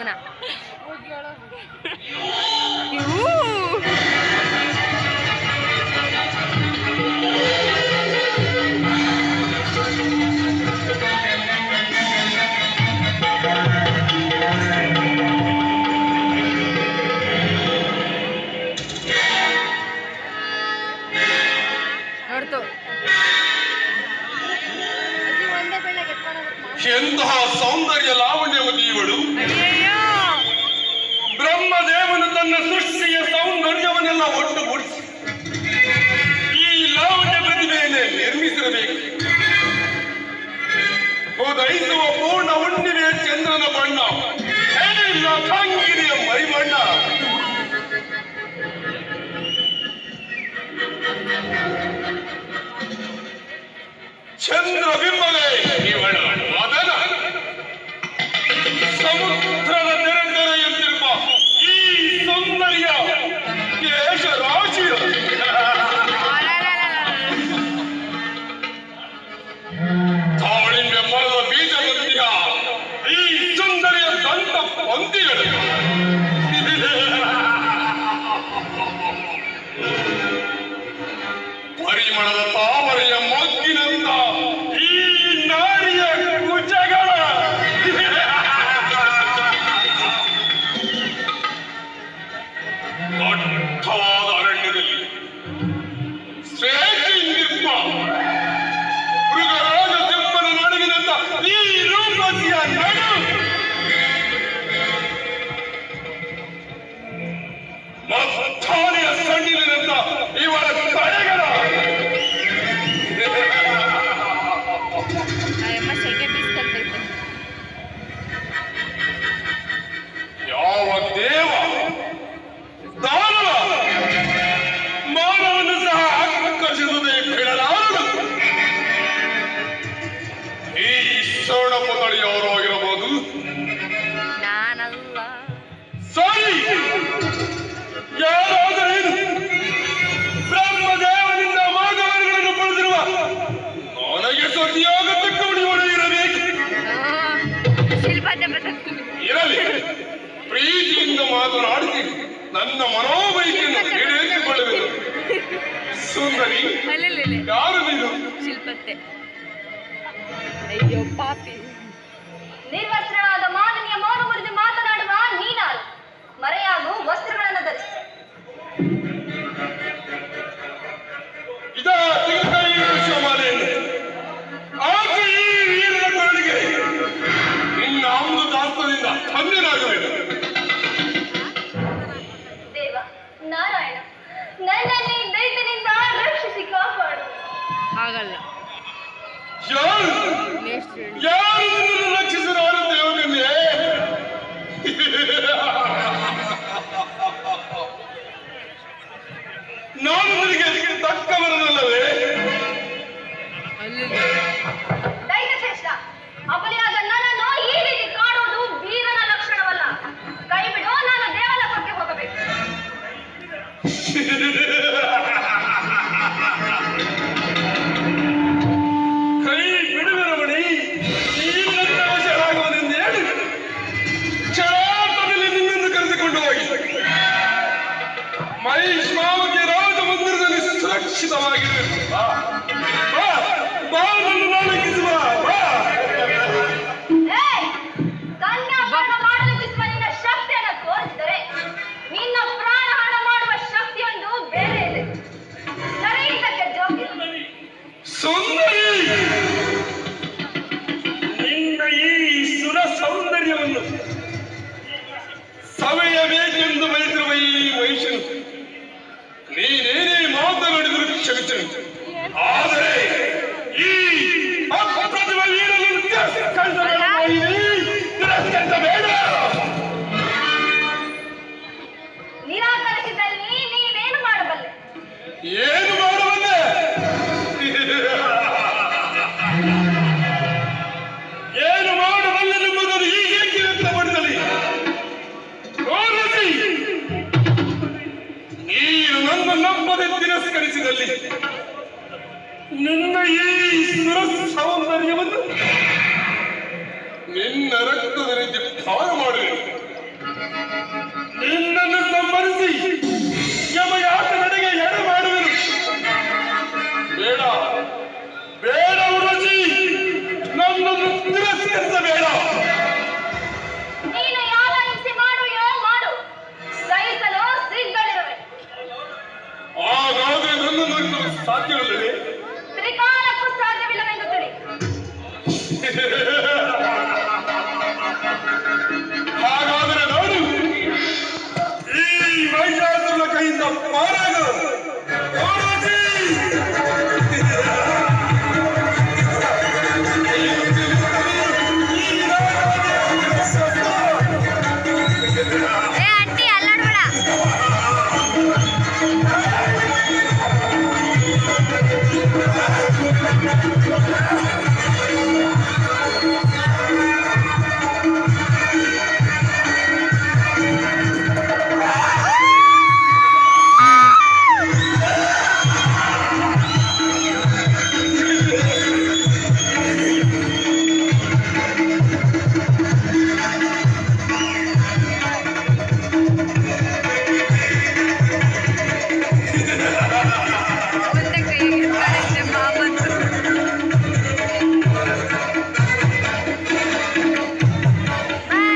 ಯಮುನಾ ನೋಡ್ತು ಎಂತಹ ಸೌಂದರ್ಯ ಲಾವಣ್ಯವತಿ ಇವಳು. ಬ್ರಹ್ಮದೇವನು ತನ್ನ ಸೃಷ್ಟಿಯ ಸೌಂದರ್ಯವನ್ನೆಲ್ಲ ಒಟ್ಟುಗೂಡಿಸಿ ಈ ಲಾವಣ್ಯ ಪ್ರತಿಭೆಯನ್ನೇ ನಿರ್ಮಿಸಿರಬೇಕು. ಉದಯಿಸುವ ಪೂರ್ಣ ಹುಣ್ಣಿಮೆಯ ಚಂದ್ರನ ಬಣ್ಣ, ಲತಾಂಗಿರಿಯ ಮೈಬಣ್ಣ, ಚಂದ್ರ ಬಿಂಬಲೇ ಇವಳ ವದನ, ಸಮುದ್ರದ ತೆರೆದೆರೆಯುತ್ತಿರುವ ಈ ಸೌಂದರ್ಯ ಕೇಶ ರಾಶಿಯ ತಾಳಿಂಬೆ ಮರದ ಬೀಜದಂತಿಯ ಈ ಸುಂದರಿಯ ದಂತ ಪಂಕ್ತಿಗಳು ಪರಿಮಳದ ತಾವರೆಯ ಮಗ್ಗಿನಂತ ಈ ನಾರಿಯ ಕುಚಗಳ ದಟ್ಟವಾದ ಅರಣ್ಯದಲ್ಲಿ ಶ್ರೇಷ್ಠ ಮೃಗರಾಜ ಸಿಂಹನ ನಡುವಿನಂತ ಈ ರೂಪಸಿಯ ನಡು ಮತ್ತಾನೆಯ ಸಣ್ಣಿನಂತ ಇವರ ತಡೆಗಳ ಯಾವ ದೇವ ದಾನವ ಮಾನವನ್ನು ಸಹ ಆಕರ್ಷಿಸದೆ ಬಿಡಲಾರದು. ಈ ಸ್ವರ್ಣ ಪುತಳಿಯವರು ಆಗಿರಬಹುದು. ನಾನಲ್ಲ. ಸರಿ, ಯಾರಾದರೇನು ಬ್ರಹ್ಮದೇವನಿಂದ ಮಾನವರುಗಳನ್ನು ಪಡೆದಿರುವ ನನಗೆ ಸತಿಯಾಗತಕ್ಕವಳು ಇವಳು ಇರಬೇಕು. ಇರಲಿ, ಪ್ರೀತಿಯಿಂದ ಮಾತನಾಡುತ್ತೀನಿ, ನನ್ನ ಮನೋಬೈಕೆಯನ್ನು ಈಡೇರಿಸಿಕೊಳ್ಳಬೇಕು. ಸುಂದರಿ, ಯಾರು ನೀನು? ಶಿಲ್ಪತ್ತೆ. ಅಯ್ಯೋ ಪಾಪಿ. ನಿರ್ವಸ್ತ್ರನಾದ ಮಾನವೀಯ ಮೌನ ಮುರಿದು ಮಾತನಾಡುವ ನೀನಾರು, ಮರೆಯಾಗು ವಸ್ತ್ರಗಳನ್ನು ಧರಿಸಿ. ಇದಾ ತಿರುಕೈ ವಿಶ್ವಮಾಲೆಯನ್ನು ಆಗ ಈ ವೀರನ ಕೊರಳಿಗೆ ನಿನ್ನ ಅಮೃತ ದಾಸ್ತದಿಂದ ಧನ್ಯನಾಗಬೇಕು. ದೇವ ನಾರಾಯಣ, ನನ್ನನ್ನೇ ದೈತ್ಯನಿಂದ ರಕ್ಷಿಸಿ ಕಾಪಾಡು. ಆಗಲ್ಲ. ಯಾರು ನಿನ್ನನ್ನು ರಕ್ಷಿಸಿದವರು ದೇವಕನ್ಯೆ? ನಾನು ನಿನಗೆ ಅದಕ್ಕೆ ತಕ್ಕವರನಲ್ಲವೇ? ದೈತ್ಯ ಶ್ರೇಷ್ಠ, ಅಬಲಿಯಾದ ನನ್ನನ್ನು ಈ ರೀತಿ ಕಾಣುವುದು ವೀರನ ಲಕ್ಷಣವಲ್ಲ. ಕೈ ಬಿಡು, ನಾನು ದೇವಲೋಕಕ್ಕೆ ಹೋಗಬೇಕು. ಕೈ ಬಿಡುವಿರಮಣಿ, ನೀನಂತ ವಶರಾಗುವುದೆಂದು ಹೇಳಿ ಕ್ಷಣಾರ್ಧದಲ್ಲಿ ನಿನ್ನನ್ನು ಕರೆದುಕೊಂಡು ಹೋಗಿ ಮಹಿಷ್ಮಾವತಿ ರಾಜ ಮಂದಿರದಲ್ಲಿ ಸುರಕ್ಷಿತವಾಗಿರಬೇಕು. ಬಾ, ನನ್ನ ನಾಲಕ್ಕಿಸುವ ಬಾ. ಕನ್ಯಾಪರಣ ಮಾಡಲು ಬಿಸುವ ನಿನ್ನ ಶಕ್ತಿಯನ್ನು ತೋರಿಸಿದರೆ ನಿನ್ನ ಪ್ರಾಣ ಹಣ ಮಾಡುವ ಶಕ್ತಿಯೊಂದು ಬೇರೆ ಇದೆ. ಸರಿದಕ್ಕೆ ಜೋಗಿ ಸುಂದರಿ, ನಿನ್ನ ಈ ಸುರ ಸೌಂದರ್ಯವನ್ನು ಸವೆಯಬೇಕೆಂದು ಬಯಸಿರುವ ಈ ಮನುಷ್ಯನು ನೀನೇನೇ ಮಾತನಾಡಿದರೂ ಕ್ಷಮಿಸಲು, ಆದರೆ ಈ ಅಪ್ರತಿಮ ವೀರನನ್ನು ತಿರಸ್ಕರಿಸಬೇಡ. ನಿರಾಕರಿಸಿದಲ್ಲಿ ನೀನೇನು ಮಾಡಬಲ್ಲೆ? ಏನು ಮಾಡಬಲ್ಲೆ? ಏನು ಮಾಡಬಲ್ಲೆಂಬುದನ್ನು ಹೀಗೆ ವ್ಯಕ್ತಪಡಿಸಲಿ. ನೀನು ನನ್ನ ನಂಬದೆ ತಿರಸ್ಕರಿಸಿದಲ್ಲಿ ನಿನ್ನ ಈ ಸುರ ಸೌಂದರ್ಯವನ್ನು ನಿನ್ನ ರಕ್ತದ ರೀತಿ ಪಾನ ಮಾಡುವೆ. ಸಾಧ್ಯವಿಲ್ಲವೇ? ತ್ರಿಕಾಲಕ್ಕೂ ಸಾಧ್ಯವಿಲ್ಲವೆಂದು ತಿಳಿ. ಹಾಗಾದರೆ ನಾನು ಈ ಮಹಿಷಾಸುರನ ಕೈಯಿಂದ ಪಾರಾಗಲು